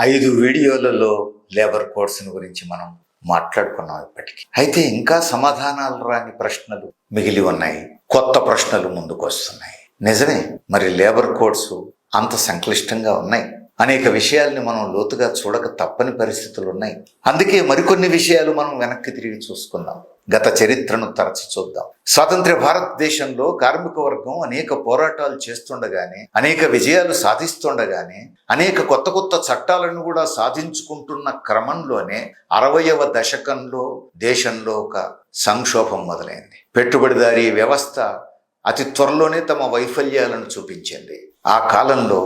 5 వీడియోలలో labour codes గురించి మనం మాట్లాడుకున్నాం ఇప్పటికీ. అయితే ఇంకా సమాధానాలు రాని ప్రశ్నలు మిగిలి ఉన్నాయి, కొత్త ప్రశ్నలు ముందుకు వస్తున్నాయి. నిజమే, మరి లేబర్ కోడ్స్ అంత సంక్లిష్టంగా ఉన్నాయి. అనేక విషయాల్ని మనం లోతుగా చూడక తప్పని పరిస్థితులు ఉన్నాయి. అందుకే మరికొన్ని విషయాలు మనం వెనక్కి తిరిగి చూసుకుందాం, గత చరిత్రను తరచి చూద్దాం. స్వాతంత్ర భారతదేశంలో కార్మిక వర్గం అనేక పోరాటాలు చేస్తుండగానే, అనేక విజయాలు సాధిస్తుండగానే, అనేక కొత్త కొత్త చట్టాలను కూడా సాధించుకుంటున్న క్రమంలోనే 60వ దశకంలో దేశంలో ఒక సంక్షోభం మొదలైంది. పెట్టుబడిదారీ వ్యవస్థ అతి త్వరలోనే తమ వైఫల్యాలను చూపించింది. ఆ కాలంలో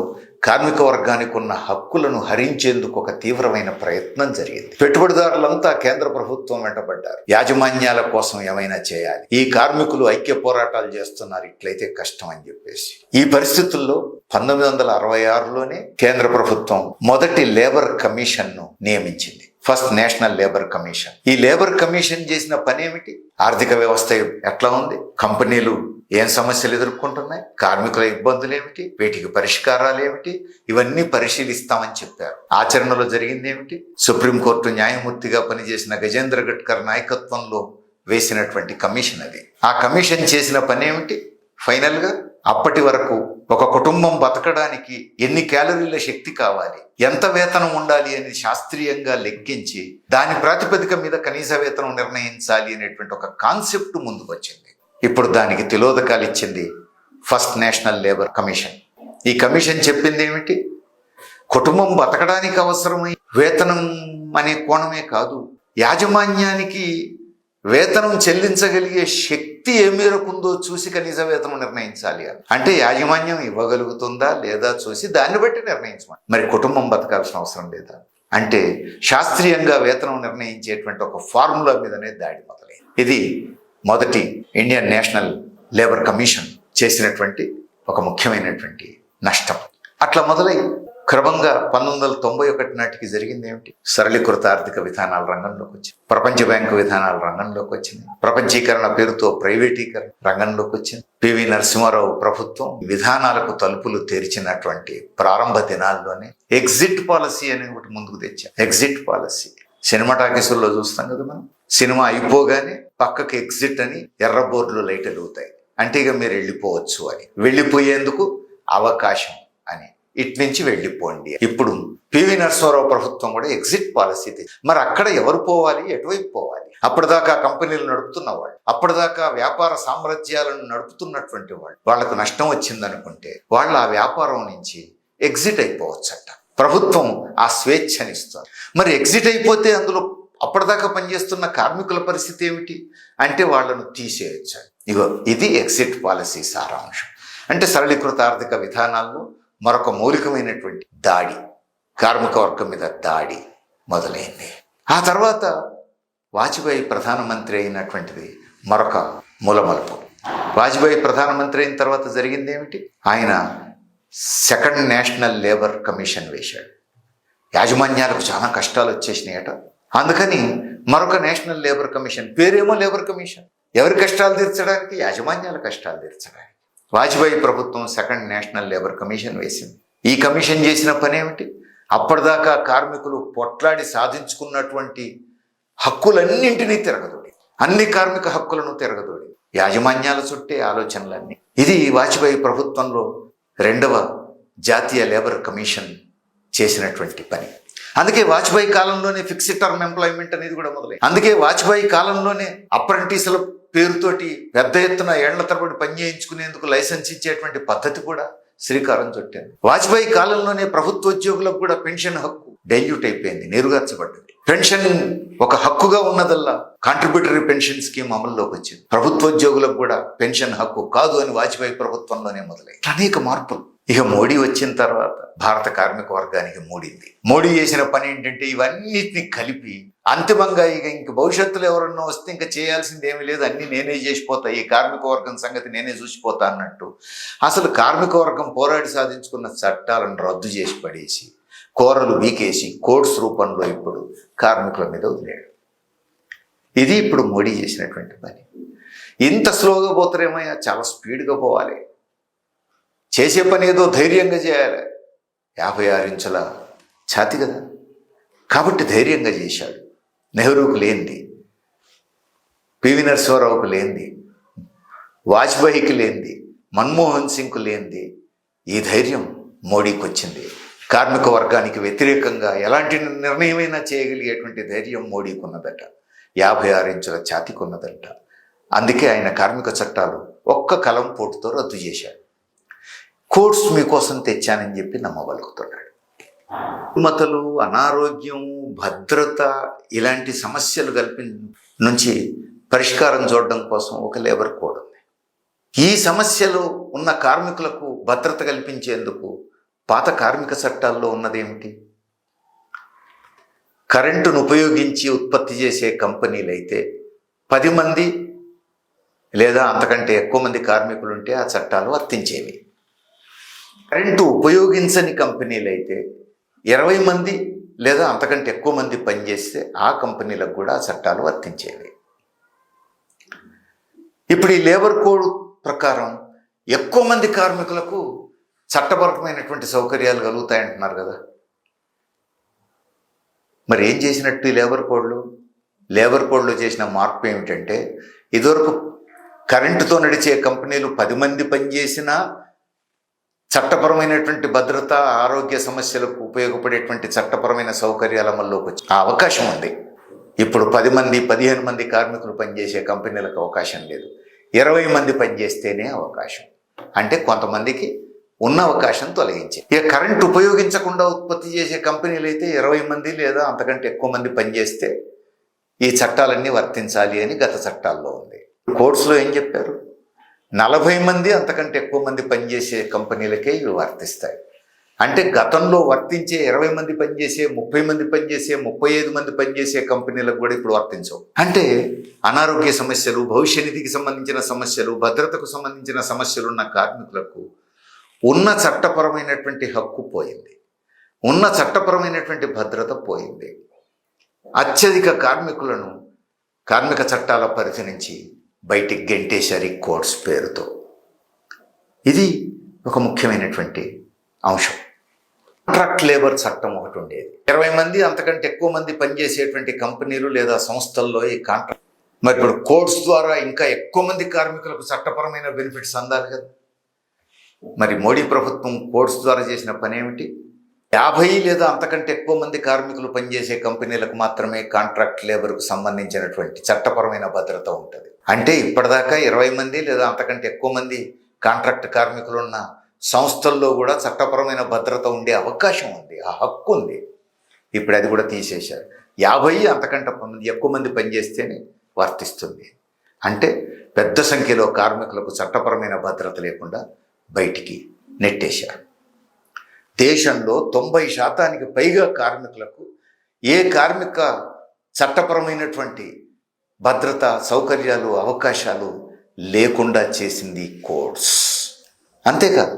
కార్మిక వర్గానికి ఉన్న హక్కులను హరించేందుకు ఒక తీవ్రమైన ప్రయత్నం జరిగింది. పెట్టుబడిదారులంతా కేంద్ర ప్రభుత్వం వెంటబడ్డారు. యాజమాన్యాల కోసం ఏమైనా చేయాలి, ఈ కార్మికులు ఐక్య పోరాటాలు చేస్తున్నారు, ఇట్లయితే కష్టం అని చెప్పేసి. ఈ పరిస్థితుల్లో 1966లోనే కేంద్ర ప్రభుత్వం మొదటి లేబర్ కమిషన్ను నియమించింది, ఫస్ట్ నేషనల్ లేబర్ కమిషన్. ఈ లేబర్ కమిషన్ చేసిన పని ఏమిటి? ఆర్థిక వ్యవస్థ ఎట్లా ఉంది, కంపెనీలు ఏం సమస్యలు ఎదుర్కొంటున్నాయి, కార్మికుల ఇబ్బందులు ఏమిటి, వీటికి పరిష్కారాలు ఏమిటి, ఇవన్నీ పరిశీలిస్తామని చెప్పారు. ఆచరణలో జరిగింది ఏమిటి? సుప్రీంకోర్టు న్యాయమూర్తిగా పనిచేసిన గజేంద్ర గడ్కర్ నాయకత్వంలో వేసినటువంటి కమిషన్ అది. ఆ కమిషన్ చేసిన పని ఏమిటి? ఫైనల్గా అప్పటి వరకు ఒక కుటుంబం బతకడానికి ఎన్ని క్యాలరీల శక్తి కావాలి, ఎంత వేతనం ఉండాలి అని శాస్త్రీయంగా లెక్కించి దాని ప్రాతిపదిక మీద కనీస వేతనం నిర్ణయించాలి అనేటువంటి ఒక కాన్సెప్ట్ ముందుకు వచ్చింది. ఇప్పుడు దానికి తిలోదకాలు ఇచ్చింది ఫస్ట్ నేషనల్ లేబర్ కమిషన్. ఈ కమిషన్ చెప్పింది ఏమిటి? కుటుంబం బతకడానికి అవసరమై వేతనం అనే కోణమే కాదు, యాజమాన్యానికి వేతనం చెల్లించగలిగే శక్తి ఏ మేరకుందో చూసి కనీస వేతనం నిర్ణయించాలి అని. అంటే యాజమాన్యం ఇవ్వగలుగుతుందా లేదా చూసి దాన్ని బట్టి నిర్ణయించమని. మరి కుటుంబం బతకాల్సిన అవసరం లేదా అంటే శాస్త్రీయంగా వేతనం నిర్ణయించేటువంటి ఒక ఫార్ములా మీదనే దాడి మొదలైంది. ఇది మొదటి ఇండియన్ నేషనల్ లేబర్ కమిషన్ చేసినటువంటి ఒక ముఖ్యమైనటువంటి నష్టం. అట్లా మొదలై క్రమంగా 1991 నాటికి జరిగింది ఏమిటి? సరళీకృత ఆర్థిక విధానాల రంగంలోకి వచ్చింది, ప్రపంచ బ్యాంకు విధానాల రంగంలోకి వచ్చింది, ప్రపంచీకరణ పేరుతో ప్రైవేటీకరణ రంగంలోకి వచ్చింది. పివి నరసింహారావు ప్రభుత్వం విధానాలకు తలుపులు తెరిచినటువంటి ప్రారంభ దినాల్లోనే ఎగ్జిట్ పాలసీ అని ఒకటి ముందుకు తెచ్చాం. ఎగ్జిట్ పాలసీ సినిమా టాకీసుల్లో చూస్తాం కదా మనం. సినిమా అయిపోగానే పక్కకి ఎగ్జిట్ అని ఎర్ర బోర్డులు లైట్ వెలుగుతాయి, అంటే ఇక మీరు వెళ్ళిపోవచ్చు అని, వెళ్ళిపోయేందుకు అవకాశం అని, ఇటు నుంచి వెళ్ళిపోండి. ఇప్పుడు పివి నరసింహారావు ప్రభుత్వం కూడా ఎగ్జిట్ పాలసీ. మరి అక్కడ ఎవరు పోవాలి, ఎటువైపు పోవాలి? అప్పటిదాకా కంపెనీలు నడుపుతున్న వాళ్ళు, అప్పటిదాకా వ్యాపార సామ్రాజ్యాలను నడుపుతున్నటువంటి వాళ్ళు, వాళ్లకు నష్టం వచ్చిందనుకుంటే వాళ్ళు ఆ వ్యాపారం నుంచి ఎగ్జిట్ అయిపోవచ్చట. ప్రభుత్వం ఆ స్వేచ్ఛనిస్తుంది. మరి ఎగ్జిట్ అయిపోతే అందులో అప్పటిదాకా పనిచేస్తున్న కార్మికుల పరిస్థితి ఏమిటి అంటే వాళ్ళను తీసేయచ్చు. ఇగో ఇది ఎగ్జిట్ పాలసీ సారాంశం. అంటే సరళీకృత ఆర్థిక విధానాల్లో మరొక మౌలికమైనటువంటి దాడి, కార్మిక వర్గం మీద దాడి మొదలైంది. ఆ తర్వాత వాజ్పేయి ప్రధానమంత్రి అయినటువంటిది మరొక మూలమలుపు. వాజ్పేయి ప్రధానమంత్రి అయిన తర్వాత జరిగింది ఏమిటి? ఆయన సెకండ్ నేషనల్ లేబర్ కమిషన్ వేశాడు. యాజమాన్యాలకు చాలా కష్టాలు వచ్చేసినాయట. అందుకని మరొక నేషనల్ లేబర్ కమిషన్, పేరేమో లేబర్ కమిషన్, ఎవరి కష్టాలు తీర్చడానికి? యాజమాన్యాల కష్టాలు తీర్చడానికి. వాజ్పేయి ప్రభుత్వం సెకండ్ నేషనల్ లేబర్ కమిషన్ వేసింది. ఈ కమిషన్ చేసిన పని ఏమిటి? అప్పటిదాకా కార్మికులు పొట్లాడి సాధించుకున్నటువంటి హక్కులన్నింటినీ తిరగదోడి, అన్ని కార్మిక హక్కులను తిరగదోడి యాజమాన్యాల చుట్టే ఆలోచనలన్నీ. ఇది వాజ్పేయి ప్రభుత్వంలో రెండవ జాతీయ లేబర్ కమిషన్ చేసినటువంటి పని. అందుకే వాజ్పేయి కాలంలోనే ఫిక్స్డ్ టర్మ్ ఎంప్లాయ్మెంట్ అనేది కూడా మొదలైంది. అందుకే వాజ్పేయి కాలంలోనే అప్రెంటిస్ల పేరుతోటి పెద్ద ఎత్తున ఏళ్ల తరబడి పని చేయించుకునేందుకు లైసెన్స్ ఇచ్చేటువంటి పద్ధతి కూడా శ్రీకారం చుట్టింది. వాజ్పేయి కాలంలోనే ప్రభుత్వ ఉద్యోగులకు కూడా పెన్షన్ హక్కు డైల్యూట్ అయిపోయింది, నీరుగార్చబడ్డది. పెన్షన్ ఒక హక్కుగా ఉన్నదల్లా కాంట్రిబ్యూటరీ పెన్షన్ స్కీమ్ అమల్లోకి వచ్చింది. ప్రభుత్వ ఉద్యోగులకు కూడా పెన్షన్ హక్కు కాదు అని వాజ్పేయి ప్రభుత్వంలోనే మొదలైంది. అనేక మార్పులు. ఇక మోడీ వచ్చిన తర్వాత భారత కార్మిక వర్గానికి మూడింది. మోడీ చేసిన పని ఏంటంటే ఇవన్నిటిని కలిపి అంతిమంగా ఇంక భవిష్యత్తులో ఎవరన్నా వస్తే ఇంకా చేయాల్సింది ఏమీ లేదు, అన్ని నేనే చేసిపోతా, ఈ కార్మిక వర్గం సంగతి నేనే చూసిపోతా అన్నట్టు అసలు కార్మిక వర్గం పోరాడి సాధించుకున్న చట్టాలను రద్దు చేసి పడేసి, కోరలు వీకేసి కోడ్స్ రూపంలో ఇప్పుడు కార్మికుల మీద వదిలేడు. ఇది ఇప్పుడు మోడీ చేసినటువంటి పని. ఇంత స్లోగా పోతారేమయ్యా, చాలా స్పీడ్గా పోవాలి. చేసే పని ఏదో ధైర్యంగా చేయాలి. 56 ఇంచుల ఛాతి కదా. కాబట్టి ధైర్యంగా చేశాడు. నెహ్రూకు లేనిది, పివి నరసింహారావుకు లేనిది, వాజ్పేయికి లేనిది, మన్మోహన్ సింగ్కు లేనిది ఈ ధైర్యం మోడీకి వచ్చింది. కార్మిక వర్గానికి వ్యతిరేకంగా ఎలాంటి నిర్ణయమైనా చేయగలిగేటువంటి ధైర్యం మోడీకి ఉన్నదట. 56 ఇంచుల ఛాతీకి ఉన్నదట. అందుకే ఆయన కార్మిక చట్టాలు ఒక్క కలం పోటుతో రద్దు చేశాడు. కోడ్స్ మీకోసం తెచ్చానని చెప్పి నమ్మబలుకుతున్నాడు. రుగ్మతలు, అనారోగ్యం, భద్రత ఇలాంటి సమస్యలు నుంచి పరిష్కారం చూడడం కోసం ఒక లేబర్ కోడ్ ఉంది. ఈ సమస్యలు ఉన్న కార్మికులకు భద్రత కల్పించేందుకు పాత కార్మిక చట్టాల్లో ఉన్నదేమిటి? కరెంటును ఉపయోగించి ఉత్పత్తి చేసే కంపెనీలు అయితే 10 మంది లేదా అంతకంటే ఎక్కువ మంది కార్మికులు ఉంటే ఆ చట్టాలు వర్తించేవి. కరెంటు ఉపయోగించని కంపెనీలు అయితే 20 మంది లేదా అంతకంటే ఎక్కువ మంది పనిచేస్తే ఆ కంపెనీలకు కూడా ఆ చట్టాలు వర్తించేవి. ఇప్పుడు ఈ లేబర్ కోడ్ ప్రకారం ఎక్కువ మంది కార్మికులకు చట్టపరమైనటువంటి సౌకర్యాలు కలుగుతాయంటున్నారు కదా. మరి ఏం చేసినట్టు ఈ లేబర్ కోడ్లో చేసిన మార్పు ఏమిటంటే, ఇదివరకు కరెంటుతో నడిచే కంపెనీలు 10 మంది పనిచేసినా చట్టపరమైనటువంటి భద్రత, ఆరోగ్య సమస్యలకు ఉపయోగపడేటువంటి చట్టపరమైన సౌకర్యాల అమల్లోకి వచ్చి ఆ అవకాశం ఉంది. ఇప్పుడు 10 మంది 15 మంది కార్మికులు పనిచేసే కంపెనీలకు అవకాశం లేదు. 20 మంది పనిచేస్తేనే అవకాశం. అంటే కొంతమందికి ఉన్న అవకాశం తొలగించే. ఇక కరెంటు ఉపయోగించకుండా ఉత్పత్తి చేసే కంపెనీలు అయితే 20 మంది లేదా అంతకంటే ఎక్కువ మంది పనిచేస్తే ఈ చట్టాలన్నీ వర్తించాలి అని గత చట్టాల్లో ఉంది. కోర్ట్స్లో ఏం చెప్పారు? 40 మంది అంతకంటే ఎక్కువ మంది పనిచేసే కంపెనీలకే ఇవి వర్తిస్తాయి. అంటే గతంలో వర్తించే 20 మంది పనిచేసే, 30 మంది పనిచేసే, 35 మంది పనిచేసే కంపెనీలకు కూడా ఇప్పుడు వర్తించవు. అంటే అనారోగ్య సమస్యలు, భవిష్య నిధికి సంబంధించిన సమస్యలు, భద్రతకు సంబంధించిన సమస్యలు ఉన్న కార్మికులకు ఉన్న చట్టపరమైనటువంటి హక్కు పోయింది, ఉన్న చట్టపరమైనటువంటి భద్రత పోయింది. అత్యధిక కార్మికులను కార్మిక చట్టాల పరిధి నుంచి బయటికి గెంటేశారు ఈ కోడ్స్ పేరుతో. ఇది ఒక ముఖ్యమైనటువంటి అంశం. కాంట్రాక్ట్ లేబర్ చట్టం ఒకటి ఉండేది. 20 మంది అంతకంటే ఎక్కువ మంది పనిచేసేటువంటి కంపెనీలు లేదా సంస్థల్లో ఈ కాంట్రాక్ట్, మరి ఇప్పుడు కోడ్స్ ద్వారా ఇంకా ఎక్కువ మంది కార్మికులకు చట్టపరమైన బెనిఫిట్స్ అందాలి కదా. మరి మోడీ ప్రభుత్వం కోడ్స్ ద్వారా చేసిన పని ఏమిటి? 50 లేదా అంతకంటే ఎక్కువ మంది కార్మికులు పనిచేసే కంపెనీలకు మాత్రమే కాంట్రాక్ట్ లేబర్కు సంబంధించినటువంటి చట్టపరమైన భద్రత ఉంటుంది. అంటే ఇప్పటిదాకా 20 మంది లేదా అంతకంటే ఎక్కువ మంది కాంట్రాక్ట్ కార్మికులు ఉన్న సంస్థల్లో కూడా చట్టపరమైన భద్రత ఉండే అవకాశం ఉంది, ఆ హక్కు ఉంది. ఇప్పుడు అది కూడా తీసేశారు. 50 అంతకంటే ఎక్కువ మంది పనిచేస్తేనే వర్తిస్తుంది. అంటే పెద్ద సంఖ్యలో కార్మికులకు చట్టపరమైన భద్రత లేకుండా బయటికి నెట్టేశారు. దేశంలో 90% పైగా కార్మికులకు ఏ కార్మిక చట్టపరమైనటువంటి భద్రత, సౌకర్యాలు, అవకాశాలు లేకుండా చేసింది కోడ్స్. అంతేకాదు,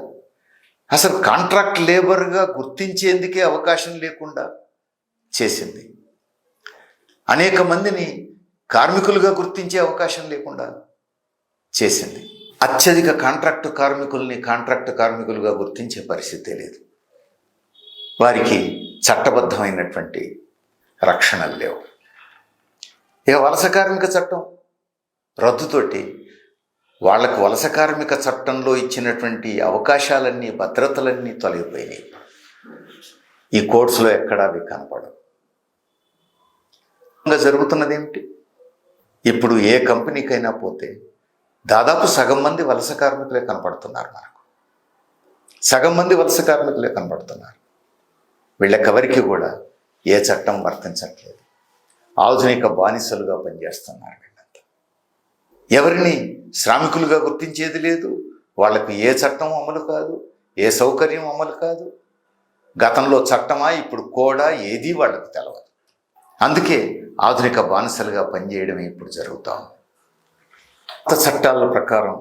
అసలు కాంట్రాక్ట్ లేబర్గా గుర్తించేందుకే అవకాశం లేకుండా చేసింది. అనేక మందిని కార్మికులుగా గుర్తించే అవకాశం లేకుండా చేసింది. అత్యధిక కాంట్రాక్టు కార్మికుల్ని కాంట్రాక్టు కార్మికులుగా గుర్తించే పరిస్థితే లేదు. వారికి చట్టబద్ధమైనటువంటి రక్షణలు లేవు. ఇక వలస కార్మిక చట్టం రద్దుతోటి వాళ్లకు వలస కార్మిక చట్టంలో ఇచ్చినటువంటి అవకాశాలన్నీ, భద్రతలన్నీ తొలగిపోయినాయి. ఈ కోడ్స్లో ఎక్కడా అవి కనపడవు. జరుగుతున్నది ఏమిటి? ఇప్పుడు ఏ కంపెనీకైనా పోతే దాదాపు సగం మంది వలస కార్మికులే కనపడుతున్నారు. మనకు సగం మంది వలస కార్మికులే కనపడుతున్నారు. వీళ్ళకెవరికి కూడా ఏ చట్టం వర్తించట్లేదు. ఆధునిక బానిసలుగా పనిచేస్తున్నారు వీళ్ళంతా. ఎవరిని శ్రామికులుగా గుర్తించేది లేదు. వాళ్ళకు ఏ చట్టం అమలు కాదు, ఏ సౌకర్యం అమలు కాదు. గతంలో చట్టమా, ఇప్పుడు కోడా, ఏది వాళ్ళకు తెలవదు. అందుకే ఆధునిక బానిసలుగా పనిచేయడమే ఇప్పుడు జరుగుతూ ఉంది. కొత్త చట్టాల ప్రకారం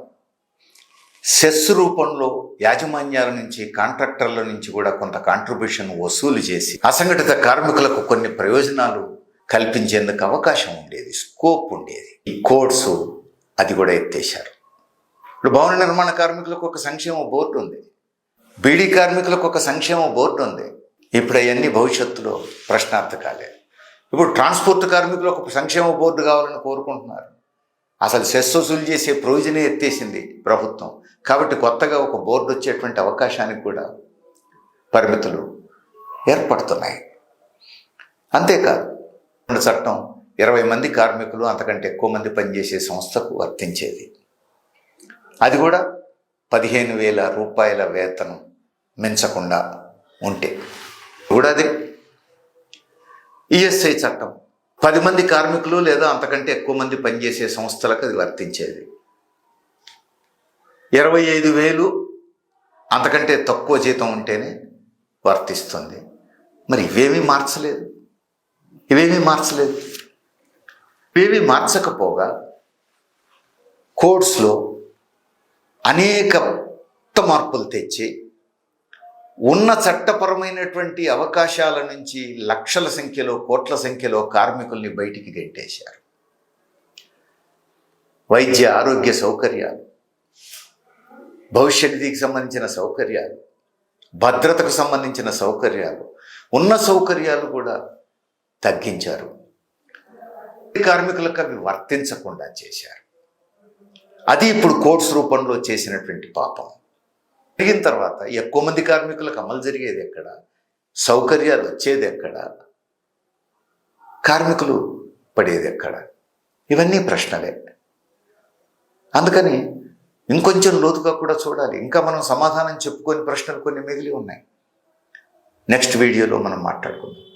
సెస్ రూపంలో యాజమాన్యాల నుంచి, కాంట్రాక్టర్ల నుంచి కూడా కొంత కాంట్రిబ్యూషన్ వసూలు చేసి అసంఘటిత కార్మికులకు కొన్ని ప్రయోజనాలు కల్పించేందుకు అవకాశం ఉండేది, స్కోప్ ఉండేది. ఈ కోడ్స్ అది కూడా ఎత్తేశారు. ఇప్పుడు భవన నిర్మాణ కార్మికులకు ఒక సంక్షేమ బోర్డు ఉంది, బీడీ కార్మికులకు ఒక సంక్షేమ బోర్డు ఉంది. ఇప్పుడు అవన్నీ భవిష్యత్తులో ప్రశ్నార్థకాలే. ఇప్పుడు ట్రాన్స్పోర్ట్ కార్మికులు ఒక సంక్షేమ బోర్డు కావాలని కోరుకుంటున్నారు. అసలు సెస్ వసూలు చేసే ప్రొవిజనే ఎత్తేసింది ప్రభుత్వం. కాబట్టి కొత్తగా ఒక బోర్డు వచ్చేటువంటి అవకాశానికి కూడా పరిమితులు ఏర్పడుతున్నాయి. అంతేకాదు చట్టం 20 మంది కార్మికులు అంతకంటే ఎక్కువ మంది పనిచేసే సంస్థకు వర్తించేది. అది కూడా 15,000 రూపాయల వేతనం మించకుండా ఉంటే కూడా అది. ఈఎస్ఐ చట్టం 10 మంది కార్మికులు లేదా అంతకంటే ఎక్కువ మంది పనిచేసే సంస్థలకు అది వర్తించేది. 25,000 అంతకంటే తక్కువ జీతం ఉంటేనే వర్తిస్తుంది. మరి ఇవేమీ మార్చలేదు. ఇవేమీ మార్చకపోగా కోడ్స్లో అనేక మార్పులు తెచ్చి ఉన్న చట్టపరమైనటువంటి అవకాశాల నుంచి లక్షల సంఖ్యలో, కోట్ల సంఖ్యలో కార్మికుల్ని బయటికి గెంటేశారు. వైద్య ఆరోగ్య సౌకర్యాలు, భవిష్య నిధికి సంబంధించిన సౌకర్యాలు, భద్రతకు సంబంధించిన సౌకర్యాలు, ఉన్న సౌకర్యాలు కూడా తగ్గించారు. కార్మికులకు అవి వర్తించకుండా చేశారు. అది ఇప్పుడు కోడ్స్ రూపంలో చేసినటువంటి పాపం. జరిగిన తర్వాత ఎక్కువ మంది కార్మికులకు అమలు జరిగేది ఎక్కడ, సౌకర్యాలు వచ్చేది ఎక్కడ, కార్మికులు పడేది ఎక్కడ? ఇవన్నీ ప్రశ్నలే. అందుకని ఇంకొంచెం లోతుగా కూడా చూడాలి. ఇంకా మనం సమాధానం చెప్పుకొని ప్రశ్నలు కొన్ని మిగిలి ఉన్నాయి. నెక్స్ట్ వీడియోలో మనం మాట్లాడుకుందాం.